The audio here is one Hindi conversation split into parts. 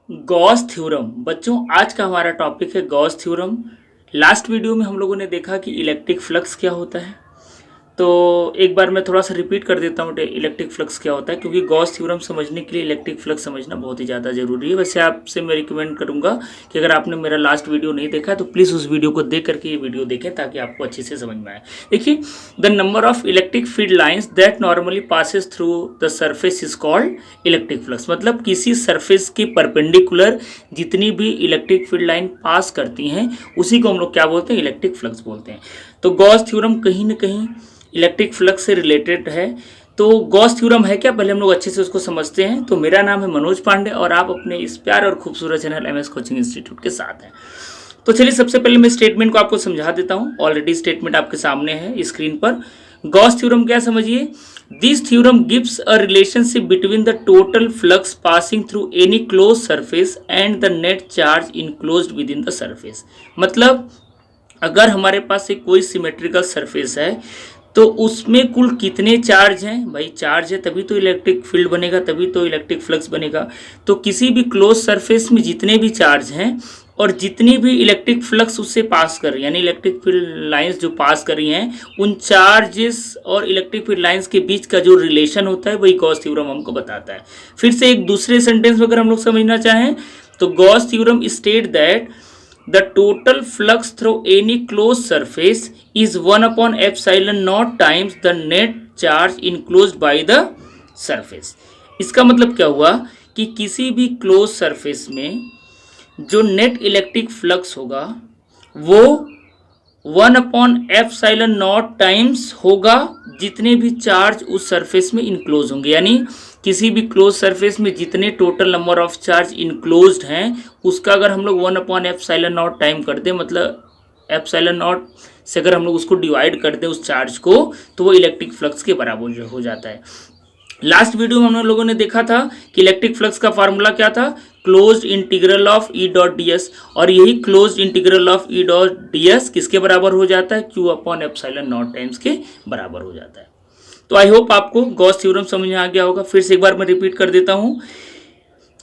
Gauss theorem. बच्चों आज का हमारा टॉपिक है गॉस थ्योरम। लास्ट वीडियो में हम लोगों ने देखा कि इलेक्ट्रिक फ्लक्स क्या होता है। तो एक बार मैं थोड़ा सा रिपीट कर देता हूँ इलेक्ट्रिक फ्लक्स क्या होता है, क्योंकि गॉस थ्योरम समझने के लिए इलेक्ट्रिक फ्लक्स समझना बहुत ही ज़्यादा ज़रूरी है। वैसे आपसे मैं रिकमेंड करूँगा कि अगर आपने मेरा लास्ट वीडियो नहीं देखा है तो प्लीज़ उस वीडियो को देख करके ये वीडियो देखें ताकि आपको अच्छे से समझ में आए। देखिए, the number of electric field lines that normally passes through the surface is called electric flux. मतलब किसी सरफेस के परपेंडिकुलर जितनी भी इलेक्ट्रिक फील्ड लाइन पास करती हैं उसी को हम लोग क्या बोलते हैं, इलेक्ट्रिक फ्लक्स बोलते हैं। तो गॉस थ्योरम कहीं ना कहीं इलेक्ट्रिक फ्लक्स से रिलेटेड है। तो गॉस थ्योरम है क्या, पहले हम लोग अच्छे से उसको समझते हैं। तो मेरा नाम है मनोज पांडे और आप अपने इस प्यार और खूबसूरत चैनल एमएस कोचिंग इंस्टीट्यूट के साथ हैं। तो चलिए सबसे पहले मैं स्टेटमेंट को आपको समझा देता हूं। ऑलरेडी स्टेटमेंट आपके सामने है स्क्रीन पर। गॉस थ्योरम क्या समझिए, this theorem gives a relationship between the total flux passing through any close surface and the net charge enclosed with in the surface. मतलब अगर हमारे पास एक कोई सिमेट्रिकल सरफेस है तो उसमें कुल कितने चार्ज हैं, भाई चार्ज है तभी तो इलेक्ट्रिक फील्ड बनेगा, तभी तो इलेक्ट्रिक फ्लक्स बनेगा। तो किसी भी क्लोज सरफेस में जितने भी चार्ज हैं और जितनी भी इलेक्ट्रिक फ्लक्स उससे पास कर रही है, यानी इलेक्ट्रिक फील्ड लाइंस जो पास कर रही हैं, उन चार्जेस और इलेक्ट्रिक फील्ड लाइंस के बीच का जो रिलेशन होता है वही गॉस थ्योरम हमको बताता है। फिर से एक दूसरे सेंटेंस में अगर हम लोग समझना चाहें तो Gauss theorem state that the total flux through any closed surface is 1 upon epsilon naught times the net charge enclosed by the surface। इसका मतलब क्या हुआ कि किसी भी क्लोज सरफेस में जो नेट इलेक्ट्रिक फ्लक्स होगा वो 1 अपॉन एप्सिलॉन नॉट टाइम्स होगा जितने भी चार्ज उस सरफेस में इनक्लोज होंगे। यानी किसी भी क्लोज सरफेस में जितने total number of charge enclosed हैं उसका अगर हम लोग 1 अपॉन एप्सिलॉन नॉट टाइम कर दें, मतलब एप्सिलॉन नॉट से अगर हम लोग उसको डिवाइड कर दें उस चार्ज को, तो वो इलेक्ट्रिक फ्लक्स के बराबर हो जाता है। लास्ट वीडियो में हम लोगों ने देखा था कि इलेक्ट्रिक फ्लक्स का फार्मूला क्या था, closed integral of E dot D S. और यही closed integral of E dot D S किसके बराबर हो जाता है, Q upon epsilon not times के बराबर हो जाता है। तो आई होप आपको गॉस थ्योरम समझ में आ गया होगा। फिर से एक बार मैं रिपीट कर देता हूं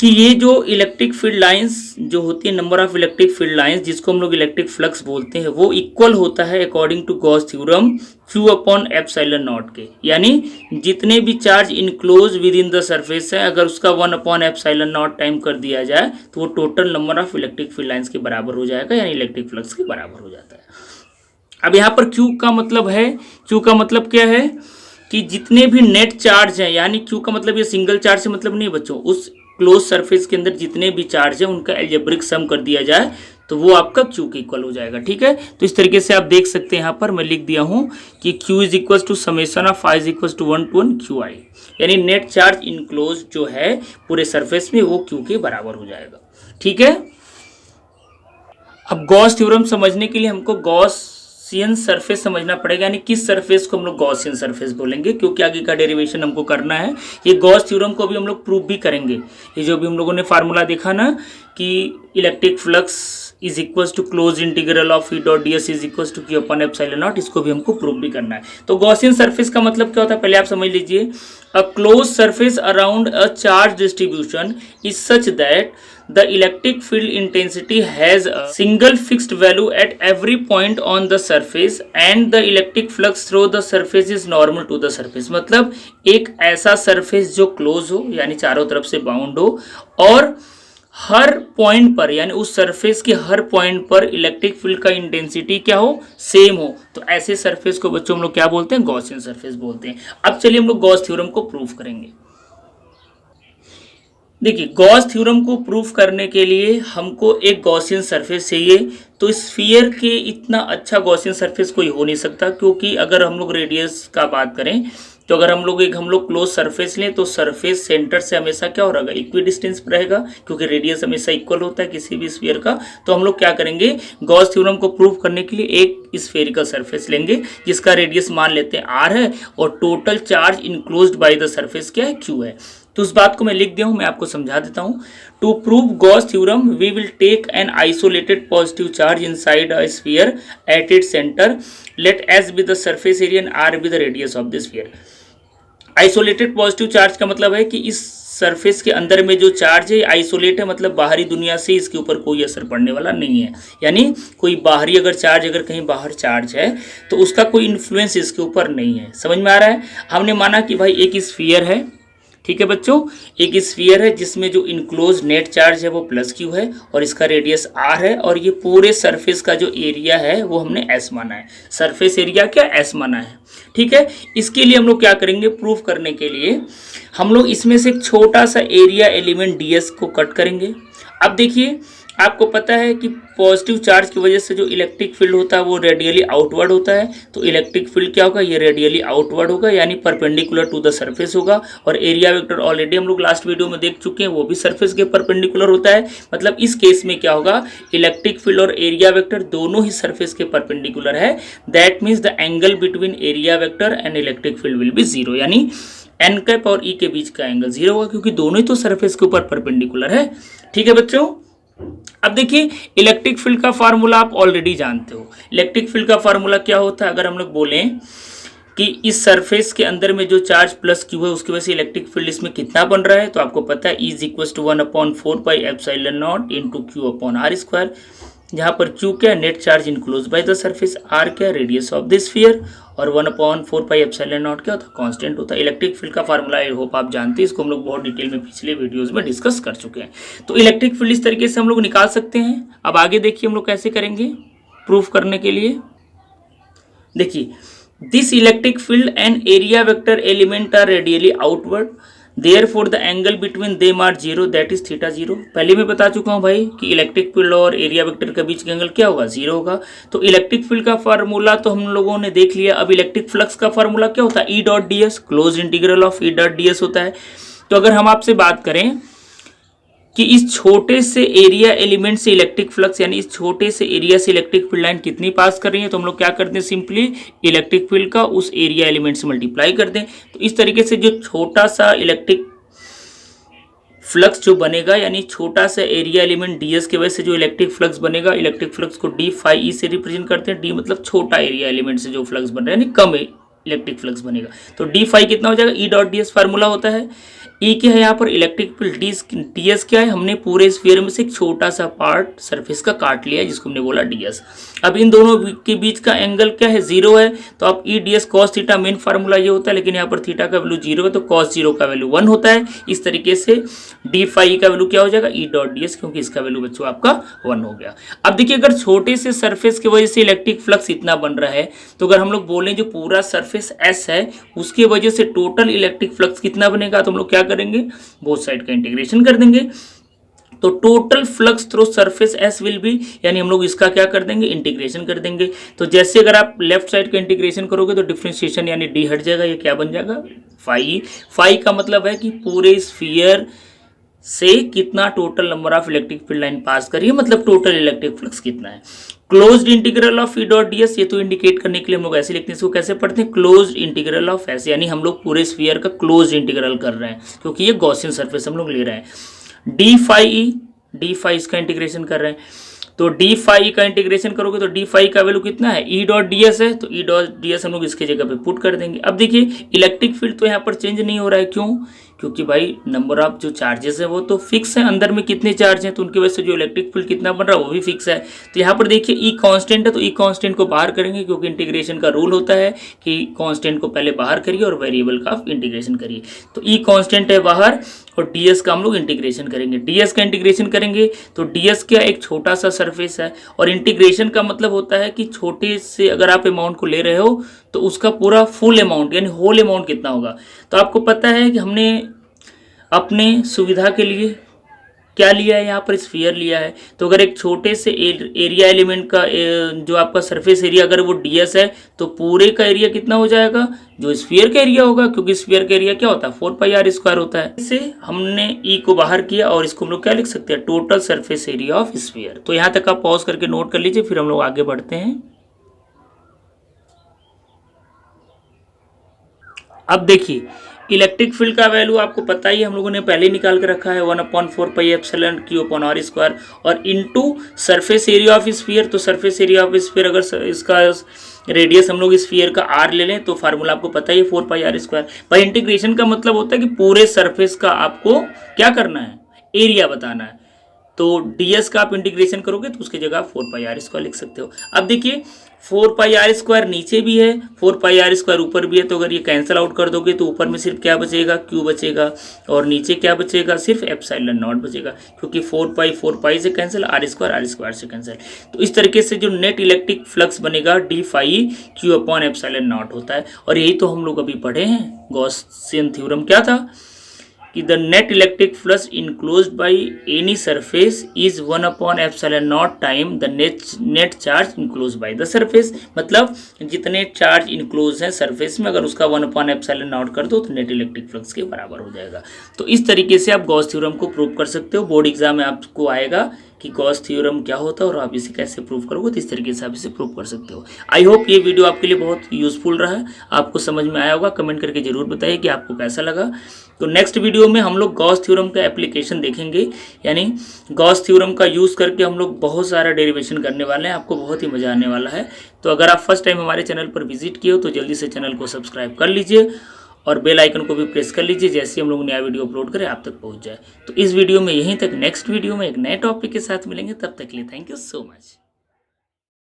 कि ये जो इलेक्ट्रिक फील्ड लाइंस जो होती है, number of electric field lines जिसको हम लोग इलेक्ट्रिक फ्लक्स बोलते हैं, वो इक्वल होता है according to Gauss theorem Q upon epsilon not के। यानी जितने भी charge enclose within the surface है अगर उसका 1 अपॉन एप्सिलॉन नॉट टाइम कर दिया जाए तो वो total number of electric field lines के बराबर हो जाएगा, यानी इलेक्ट्रिक फ्लक्स के बराबर हो जाता है। अब यहाँ पर क्यू का मतलब है, क्यू का मतलब क्या है कि जितने भी नेट चार्ज हैं, यानी क्यू का मतलब ये सिंगल चार्ज से मतलब नहीं बच्चों, उस क्लोज सरफेस के अंदर जितने भी चार्ज है उनका एल्जेब्रिक सम कर दिया जाए तो वो आपका क्यू के इक्वल हो जाएगा। ठीक है, तो इस तरीके से आप देख सकते हैं यहाँ पर मैं लिख दिया हूँ कि Q is equal to summation of i is equal to 1 to 1 Q i, यानी नेट चार्ज इनक्लोज जो है पूरे सरफेस में वो क्यू के बराबर हो जाएगा। ठीक है, अब गॉस थ्योरम समझने के लिए हमको गॉसियन सरफेस समझना पड़ेगा, यानी किस सरफेस को हम लोग गॉसियन सरफेस बोलेंगे, क्योंकि आगे का डेरिवेशन हमको करना है। ये गॉस थ्योरम को भी हम लोग प्रूव भी करेंगे। ये जो भी हम लोगों ने फार्मूला देखा ना कि electric flux is equal to close integral of E dot D S is equal to Q upon epsilon not, इसको भी हमको प्रूव भी करना है। तो गॉसियन सरफेस का मतलब क्या होता है पहले आप समझ लीजिए। A close surface around a charge distribution is such that the electric field intensity has a single fixed value at every point on the surface and the electric flux through the surface is normal to the surface। मतलब एक ऐसा सरफेस जो क्लोज हो यानी चारों तरफ से बाउंड हो और हर पॉइंट पर यानी उस सरफेस के हर पॉइंट पर इलेक्ट्रिक फील्ड का इंटेंसिटी क्या हो, सेम हो, तो ऐसे सरफेस को बच्चों हम लोग क्या बोलते हैं, गॉसियन सरफेस बोलते हैं। अब चलिए हम लोग गॉस थ्योरम को प्रूव करेंगे। देखिए, गॉस थ्योरम को प्रूफ करने के लिए हमको एक गॉसियन सरफेस चाहिए। तो स्फीयर के इतना अच्छा गॉसियन सरफेस कोई हो नहीं सकता, क्योंकि अगर हम लोग रेडियस का बात करें तो अगर हम लोग क्लोज सरफेस लें तो सरफेस सेंटर से हमेशा क्या हो रहेगा, इक्वी डिस्टेंस रहेगा, क्योंकि रेडियस हमेशा इक्वल होता है किसी भी स्फीयर का। तो हम लोग क्या करेंगे, गॉस थ्योरम को प्रूव करने के लिए एक स्फेरिकल सरफेस लेंगे जिसका रेडियस मान लेते हैं आर है और total charge enclosed bye the surface क्या है, क्यू है। तो उस बात को मैं लिख दिया हूं, मैं आपको समझा देता हूं। To prove Gauss theorem we will take an isolated positive charge inside a sphere at its centre, let S be the surface area and R be the radius of the sphere. Isolated positive charge का मतलब है कि इस सरफेस के अंदर में जो चार्ज है आइसोलेट है, मतलब बाहरी दुनिया से इसके ऊपर कोई असर पड़ने वाला नहीं है। यानी कोई बाहरी अगर चार्ज, अगर कहीं बाहर चार्ज है तो उसका कोई इन्फ्लुएंस इसके ऊपर नहीं है। समझ में आ रहा है? हमने माना कि भाई एक स्फीयर है, ठीक है बच्चों, एक स्फीयर है जिसमें जो इनक्लोज नेट चार्ज है वो प्लस क्यू है और इसका रेडियस आर है और ये पूरे सरफेस का जो एरिया है वो हमने एस माना है। सरफेस एरिया क्या एस माना है, ठीक है। इसके लिए हम लोग क्या करेंगे, प्रूफ करने के लिए हम लोग इसमें से एक छोटा सा एरिया एलिमेंट ds को कट करेंगे। अब देखिए आपको पता है कि पॉजिटिव चार्ज की वजह से जो इलेक्ट्रिक फील्ड होता है वो रेडियली आउटवर्ड होता है, तो इलेक्ट्रिक फील्ड क्या होगा, ये रेडियली आउटवर्ड होगा यानी परपेंडिकुलर टू द सरफेस होगा। और एरिया वेक्टर ऑलरेडी हम लोग लास्ट वीडियो में देख चुके हैं, वो भी सरफेस के परपेंडिकुलर होता है। मतलब इस केस में क्या होगा, इलेक्ट्रिक फील्ड और एरिया वेक्टर दोनों ही सरफेस के परपेंडिकुलर है। That means the angle between area vector and electric field will be zero, यानी एन कैप और ई के बीच का एंगल जीरो होगा क्योंकि दोनों ही तो सरफेस के ऊपर परपेंडिकुलर है। ठीक है बच्चों, अब देखिए इलेक्ट्रिक फील्ड का फार्मूला आप ऑलरेडी जानते हो। इलेक्ट्रिक फील्ड का फार्मूला क्या होता है, अगर हम लोग बोलें कि इस सरफेस के अंदर में जो चार्ज प्लस क्यू है उसकी वजह से इलेक्ट्रिक फील्ड इसमें कितना बन रहा है, तो आपको पता है is equal to 1/4 pi epsilon not into Q upon R square, जहां पर क्यू क्या net charge enclose by the surface, R क्या रेडियस ऑफ द स्फीयर और 1/4 पाई एप्सिलॉन नॉट क्या होता है, कांस्टेंट होता है। इलेक्ट्रिक फील्ड का फार्मूला आई होप आप जानते हैं, इसको हम लोग बहुत डिटेल में पिछले वीडियोस में डिस्कस कर चुके हैं। तो इलेक्ट्रिक फील्ड इस तरीके से हम लोग निकाल सकते हैं। अब आगे देखिए हम लोग कैसे करेंगे प्रूफ करने के लिए। देखिए this electric field and area vector element are radially outward, therefore the angle between them are zero, that is theta zero. पहले मैं बता चुका हूं भाई कि इलेक्ट्रिक फील्ड और एरिया वेक्टर के बीच का एंगल क्या होगा, जीरो होगा। तो इलेक्ट्रिक फील्ड का फार्मूला तो हम लोगों ने देख लिया। अब इलेक्ट्रिक फ्लक्स का फार्मूला क्या होता है, ई dot D S, close integral of E dot D S होता है। तो अगर हम आपसे बात करें कि इस छोटे से एरिया एलिमेंट से इलेक्ट्रिक फ्लक्स यानी इस छोटे से एरिया से इलेक्ट्रिक फील्ड लाइन कितनी पास कर रही है, तो हम लोग क्या करते हैं, सिंपली इलेक्ट्रिक फील्ड का उस एरिया एलिमेंट से मल्टीप्लाई कर दें। तो इस तरीके से जो छोटा सा इलेक्ट्रिक फ्लक्स जो बनेगा यानी छोटा सा एरिया एलिमेंट ds की वजह से जो इलेक्ट्रिक फ्लक्स बनेगा, इलेक्ट्रिक फ्लक्स को d फाई ई से रिप्रेजेंट करते हैं। d मतलब छोटा एरिया एलिमेंट से जो फ्लक्स बन रहा है यानी कम इलेक्ट्रिक फ्लक्स बनेगा। तो d फाई कितना हो जाएगा, ई डॉट ds फार्मूला होता है। ई क्या है यहाँ पर इलेक्ट्रिक फील्ड, ds क्या है, हमने पूरे स्फीयर में से एक छोटा सा पार्ट सरफेस का काट लिया है जिसको हमने बोला ds। अब इन दोनों के बीच का एंगल क्या है, जीरो है। तो अब ई ds cos theta main formula ये होता है, लेकिन यहाँ पर थीटा का वैल्यू जीरो है तो cos जीरो का वैल्यू 1 होता है। इस तरीके से डी फाई का वैल्यू क्या हो जाएगा, ई डॉट ds, क्योंकि इसका वैल्यू बच्चों आपका 1 हो गया। अब देखिए अगर छोटे से सरफेस की वजह से इलेक्ट्रिक फ्लक्स इतना बन रहा है, तो अगर हम लोग बोलें जो पूरा सरफेस S है उसकी वजह से टोटल इलेक्ट्रिक फ्लक्स कितना बनेगा, तो हम लोग क्या करेंगे, बोथ साइड का इंटीग्रेशन कर देंगे। तो total flux through surface S will be, यानी हम लोग इसका क्या कर देंगे, इंटीग्रेशन कर देंगे। तो जैसे अगर आप लेफ्ट साइड का इंटीग्रेशन करोगे तो डिफरेंशिएशन यानी d हट जाएगा, ये क्या बन जाएगा, फाई। फाई का मतलब है कि पूरे स्फीयर से कितना total number of electric field line pass करिए, मतलब टोटल इलेक्ट्रिक फ्लक्स कितना है। Closed integral of E dot ds, ये तो इंडिकेट करने के लिए हम लोग ऐसे लिखते हैं, इसको कैसे पढ़ते हैं, क्लोज्ड इंटीग्रल ऑफ S, यानी हम लोग पूरे स्फीयर का क्लोज्ड इंटीग्रल कर रहे हैं क्योंकि ये गॉसियन सरफेस हम लोग ले रहे हैं। डी फाई इसका इंटीग्रेशन कर रहे हैं। तो डी फाई का इंटीग्रेशन करोगे तो डी फाई का वैल्यू कितना है, ई डॉट ds है, तो ई डॉट ds हम लोग इसके जगह पे पुट कर देंगे। अब देखिए इलेक्ट्रिक फील्ड तो यहाँ पर चेंज नहीं हो रहा है, क्यों, क्योंकि भाई नंबर ऑफ जो चार्जेस है वो तो फिक्स है, अंदर में कितने चार्ज हैं तो उनकी वजह से जो इलेक्ट्रिक फील्ड कितना बन रहा है वो भी फिक्स है। तो यहाँ पर देखिए ई कांस्टेंट है, तो ई कांस्टेंट को बाहर करेंगे क्योंकि इंटीग्रेशन का रूल होता है कि कांस्टेंट को पहले बाहर करिए और वेरिएबल का इंटीग्रेशन करिए। तो ई कांस्टेंट है बाहर और ds का हम लोग इंटीग्रेशन करेंगे। ds का इंटीग्रेशन करेंगे तो ds क्या एक छोटा सा सरफेस है, और इंटीग्रेशन का मतलब होता है कि छोटे से अगर आप अमाउंट को ले रहे हो तो उसका पूरा फुल अमाउंट यानी होल अमाउंट कितना होगा। तो आपको पता है कि हमने अपने सुविधा के लिए क्या लिया है, यहाँ पर स्फीयर लिया है। तो अगर एक छोटे से एरिया एलिमेंट का जो आपका सरफेस एरिया अगर वो ds है तो पूरे का एरिया कितना हो जाएगा, जो स्फीयर का एरिया होगा, क्योंकि स्फीयर का एरिया क्या होता है 4 पाई r स्क्वायर होता है। इससे हमने e को बाहर किया और इसको हम लोग क्या लिख सकते हैं, total surface area of sphere. तो यहाँ तक आप पॉज करके नोट कर लीजिए, फिर हम लोग आगे बढ़ते हैं। अब देखिए इलेक्ट्रिक फील्ड का वैल्यू आपको पता ही है, हम लोगों ने पहले ही निकाल के रखा है 1/4πε/Q/r² और into surface area of sphere. तो सरफेस एरिया ऑफ स्फीयर अगर इसका रेडियस हम लोग स्फीयर का r ले लें तो फार्मूला आपको पता ही है 4πr²। भाई इंटीग्रेशन का मतलब होता है कि पूरे सरफेस का आपको क्या करना है, एरिया बताना है। तो ds का आप इंटीग्रेशन करोगे तो उसकी जगह आप 4πr² लिख सकते हो। अब देखिए 4πr² नीचे भी है, 4πr² ऊपर भी है, तो अगर ये कैंसिल आउट कर दोगे तो ऊपर में सिर्फ क्या बचेगा, q बचेगा, और नीचे क्या बचेगा, सिर्फ ε0 बचेगा, क्योंकि 4π से कैंसिल, r² से कैंसिल। तो इस तरीके से जो नेट इलेक्ट्रिक फ्लक्स बनेगा d phi q/ε0 होता है। और यही तो हम लोग अभी पढ़े हैं, गॉसियन थ्योरम क्या था कि the net electric flux enclosed by any surface is 1/ε0 time the net charge enclose by the surface. मतलब जितने चार्ज इनक्लोज हैं सरफेस में, अगर उसका 1/ε0 कर दो तो नेट इलेक्ट्रिक फ्लक्स के बराबर हो जाएगा। तो इस तरीके से आप गॉस थ्योरम को प्रूव कर सकते हो। बोर्ड एग्जाम में आपको आएगा कि गॉस थ्योरम क्या होता है और आप इसे कैसे प्रूव करोगे, तो इस तरीके से आप इसे प्रूव कर सकते हो। आई होप ये वीडियो आपके लिए बहुत यूजफुल रहा है, आपको समझ में आया होगा। कमेंट करके जरूर बताइए कि आपको कैसा लगा। तो नेक्स्ट वीडियो में हम लोग गॉस थ्योरम का एप्लीकेशन देखेंगे, यानी गॉस थ्योरम का यूज़ करके हम लोग बहुत सारा डेरिवेशन करने वाले हैं, आपको बहुत ही मजा आने वाला है। तो अगर आप फर्स्ट टाइम हमारे चैनल पर विजिट किए हो तो जल्दी से चैनल को सब्सक्राइब कर लीजिए और बेल आइकन को भी प्रेस कर लीजिए, जैसे हम लोग नया वीडियो अपलोड करें आप तक पहुंच जाए। तो इस वीडियो में यहीं तक, नेक्स्ट वीडियो में एक नए टॉपिक के साथ मिलेंगे, तब तक के लिए थैंक यू सो मच।